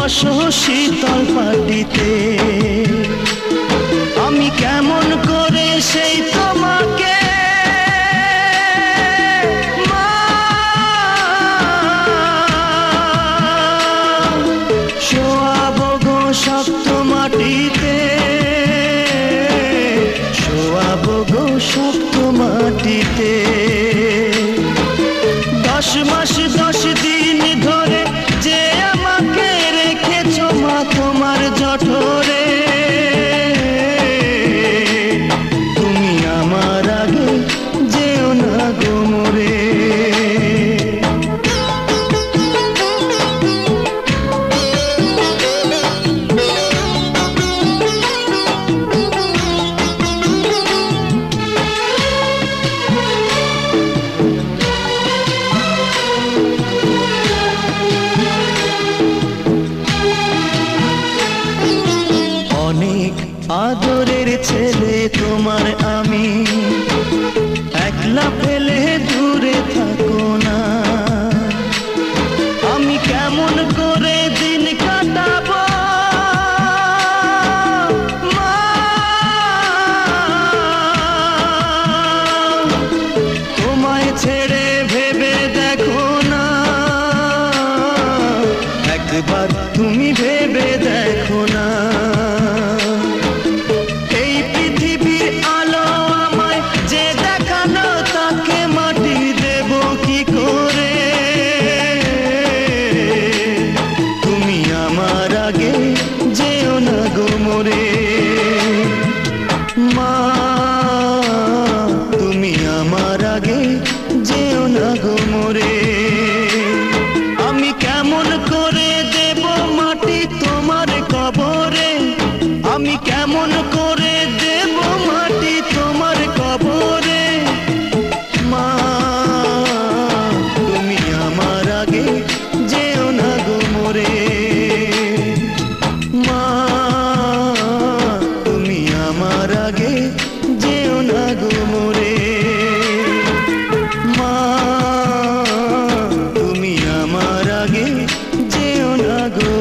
বসো শীতল পাটিতে। আমি কেমন করে সেই তোমাকে শোয়াবো গো শক্ত মাটিতে, শোয়াবো গো শক্ত মাটিতে। 10 মাস 10 দিন ধরে যে আমাকে রেখেছো মা তোমার জঠরে, তুমি আমার আগে যেও না গো মরে। আদরের ছেলে তোমার আমি, একলা ফেলে দূরে থাকো না। আমি কেমন করে দিন কাটাবো মা, তোমায় ছেড়ে ভেবে দেখো না, একবার তুমি ভেবে দেখো না। মা তুমি আমার আগে যেও না গো মরে। আমি কেমন করে দেব মাটি তোমার কবরে, আমি কেমন করে দেব মাটি তোমার কবরে। মা তুমি আমার আগে যেও না গো মরে। মা আমার আগে যেও না গো মরে। মা তুমি আমার আগে যেও না গো।